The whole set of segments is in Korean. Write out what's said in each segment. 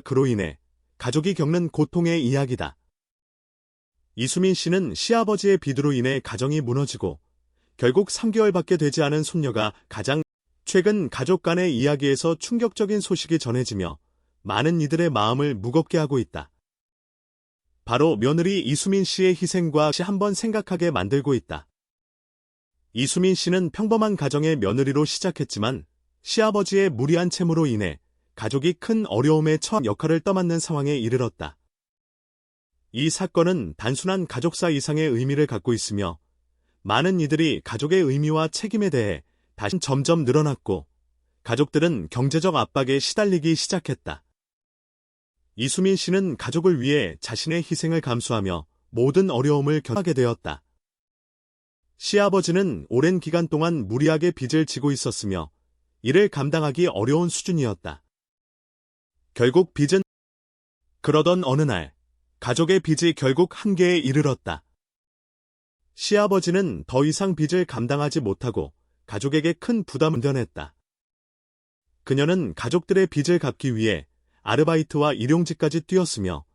그로 인해 가족이 겪는 고통의 이야기다. 이수민 씨는 시아버지의 비두로 인해 가정이 무너지고 결국 3개월밖에 되지 않은 손녀가 가장 최근 가족 간의 이야기에서 충격적인 소식이 전해지며 많은 이들의 마음을 무겁게 하고 있다. 바로 며느리 이수민 씨의 희생과 다시 한번 생각하게 만들고 있다. 이수민 씨는 평범한 가정의 며느리로 시작했지만 시아버지의 무리한 채무로 인해 가족이 큰 어려움에 처한 역할을 떠맡는 상황에 이르렀다. 이 사건은 단순한 가족사 이상의 의미를 갖고 있으며 많은 이들이 가족의 의미와 책임에 대해 다시 점점 늘어났고 가족들은 경제적 압박에 시달리기 시작했다. 이수민 씨는 가족을 위해 자신의 희생을 감수하며 모든 어려움을 견하게 되었다. 시아버지는 오랜 기간 동안 무리하게 빚을 지고 있었으며 이를 감당하기 어려운 수준이었다. 결국 빚은 그러던 어느 날 가족의 빚이 결국 한계에 이르렀다. 시아버지는 더 이상 빚을 감당하지 못하고 가족에게 큰 부담을 견했다. 그녀는 가족들의 빚을 갚기 위해 아르바이트와 일용직까지 뛰었으며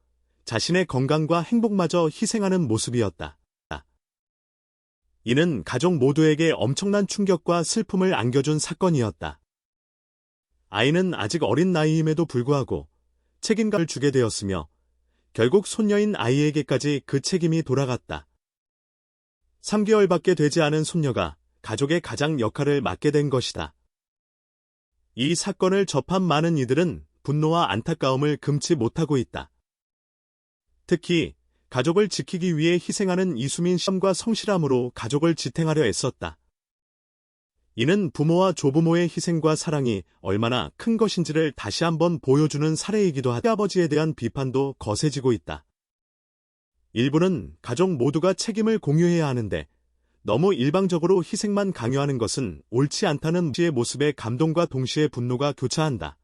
자신의 건강과 행복마저 희생하는 모습이었다. 이는 가족 모두에게 엄청난 충격과 슬픔을 안겨준 사건이었다. 아이는 아직 어린 나이임에도 불구하고 책임감을 주게 되었으며 결국 손녀인 아이에게까지 그 책임이 돌아갔다. 3개월밖에 되지 않은 손녀가 가족의 가장 역할을 맡게 된 것이다. 이 사건을 접한 많은 이들은 분노와 안타까움을 금치 못하고 있다. 특히 가족을 지키기 위해 희생하는 이수민 씨과 성실함으로 가족을 지탱하려 애썼다. 이는 부모와 조부모의 희생과 사랑이 얼마나 큰 것인지를 다시 한번 보여주는 사례이기도 하다. 시아버지에 대한 비판도 거세지고 있다. 일부는 가족 모두가 책임을 공유해야 하는데 너무 일방적으로 희생만 강요하는 것은 옳지 않다는 씨의 모습에 감동과 동시에 분노가 교차한다.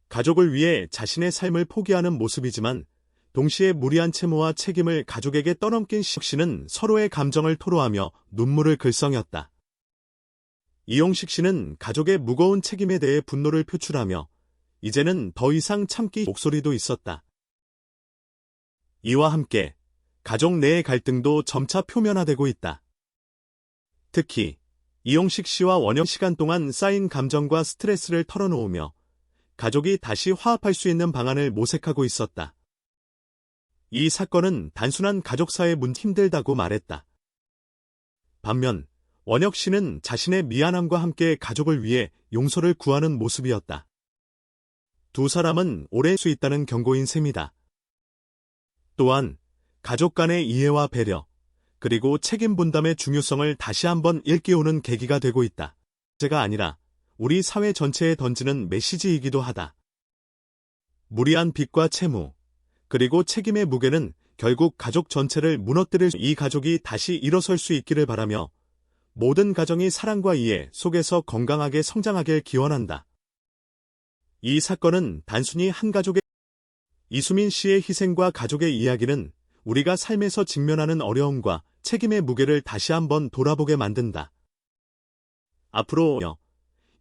가족을 위해 자신의 삶을 포기하는 모습이지만 동시에 무리한 채무와 책임을 가족에게 떠넘긴 씨는 서로의 감정을 토로하며 눈물을 글썽였다. 이용식 씨는 가족의 무거운 책임에 대해 분노를 표출하며 이제는 더 이상 참기 목소리도 있었다. 이와 함께 가족 내의 갈등도 점차 표면화되고 있다. 특히 이용식 씨와 원영 시간 동안 쌓인 감정과 스트레스를 털어놓으며 가족이 다시 화합할 수 있는 방안을 모색하고 있었다. 이 사건은 단순한 가족사의 힘들다고 말했다. 반면 원혁 씨는 자신의 미안함과 함께 가족을 위해 용서를 구하는 모습이었다. 두 사람은 오래 수 있다는 경고인 셈이다. 또한 가족 간의 이해와 배려, 그리고 책임 분담의 중요성을 다시 한번 일깨우는 계기가 되고 있다. 제가 아니라 우리 사회 전체에 던지는 메시지이기도 하다. 무리한 빚과 채무, 그리고 책임의 무게는 결국 가족 전체를 무너뜨릴 이 가족이 다시 일어설 수 있기를 바라며 모든 가정이 사랑과 이해 속에서 건강하게 성장하길 기원한다. 이 사건은 단순히 한 가족의 이수민 씨의 희생과 가족의 이야기는 우리가 삶에서 직면하는 어려움과 책임의 무게를 다시 한번 돌아보게 만든다. 앞으로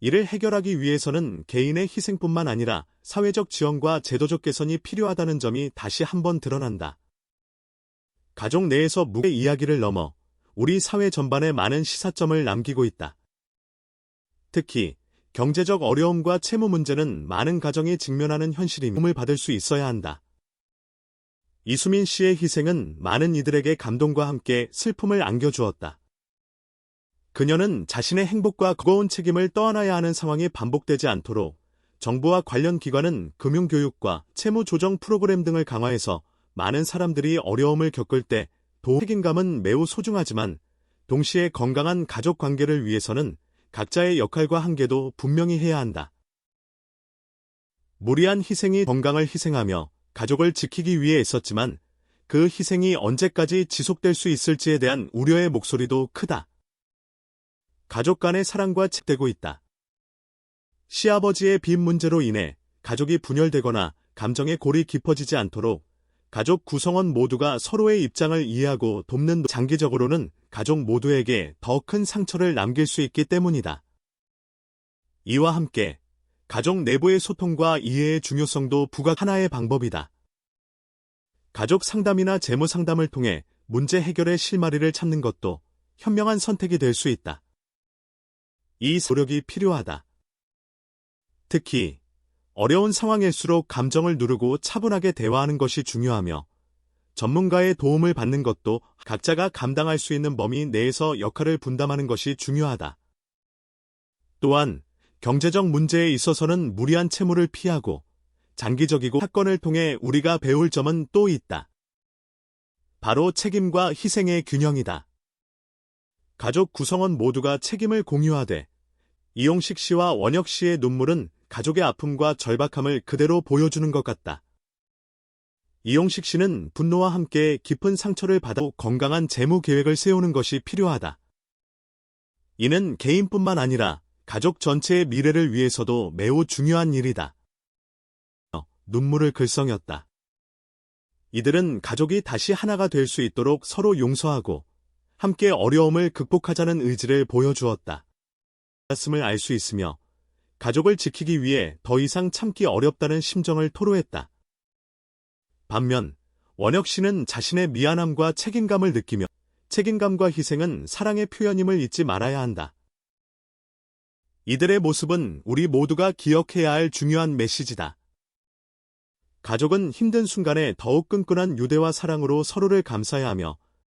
이를 해결하기 위해서는 개인의 희생뿐만 아니라 사회적 지원과 제도적 개선이 필요하다는 점이 다시 한번 드러난다. 가족 내에서 무게의 이야기를 넘어 우리 사회 전반에 많은 시사점을 남기고 있다. 특히 경제적 어려움과 채무 문제는 많은 가정이 직면하는 현실이며 도움을 받을 수 있어야 한다. 이수민 씨의 희생은 많은 이들에게 감동과 함께 슬픔을 안겨주었다. 그녀는 자신의 행복과 무거운 책임을 떠안아야 하는 상황이 반복되지 않도록 정부와 관련 기관은 금융교육과 채무 조정 프로그램 등을 강화해서 많은 사람들이 어려움을 겪을 때 책임감은 매우 소중하지만 동시에 건강한 가족 관계를 위해서는 각자의 역할과 한계도 분명히 해야 한다. 무리한 희생이 건강을 희생하며 가족을 지키기 위해 애썼지만 그 희생이 언제까지 지속될 수 있을지에 대한 우려의 목소리도 크다. 가족 간의 사랑과 책되고 있다. 시아버지의 빚 문제로 인해 가족이 분열되거나 감정의 골이 깊어지지 않도록 가족 구성원 모두가 서로의 입장을 이해하고 돕는 장기적으로는 가족 모두에게 더 큰 상처를 남길 수 있기 때문이다. 이와 함께 가족 내부의 소통과 이해의 중요성도 부각 하나의 방법이다. 가족 상담이나 재무 상담을 통해 문제 해결의 실마리를 찾는 것도 현명한 선택이 될 수 있다. 이 노력이 필요하다. 특히 어려운 상황일수록 감정을 누르고 차분하게 대화하는 것이 중요하며 전문가의 도움을 받는 것도 각자가 감당할 수 있는 범위 내에서 역할을 분담하는 것이 중요하다. 또한 경제적 문제에 있어서는 무리한 채무를 피하고 장기적이고 사건을 통해 우리가 배울 점은 또 있다. 바로 책임과 희생의 균형이다. 가족 구성원 모두가 책임을 공유하되 이용식 씨와 원혁 씨의 눈물은 가족의 아픔과 절박함을 그대로 보여주는 것 같다. 이용식 씨는 분노와 함께 깊은 상처를 받아 건강한 재무 계획을 세우는 것이 필요하다. 이는 개인뿐만 아니라 가족 전체의 미래를 위해서도 매우 중요한 일이다. 눈물을 글썽였다. 이들은 가족이 다시 하나가 될 수 있도록 서로 용서하고 함께 어려움을 극복하자는 의지를 보여주었다. 말씀을 알 수 있으며 가족을 지키기 위해 더 이상 참기 어렵다는 심정을 토로했다. 반면 원혁 씨는 자신의 미안함과 책임감을 느끼며 책임감과 희생은 사랑의 표현임을 잊지 말아야 한다. 이들의 모습은 우리 모두가 기억해야 할 중요한 메시지다. 가족은 힘든 순간에 더욱 끈끈한 유대와 사랑으로 서로를 감싸야 하며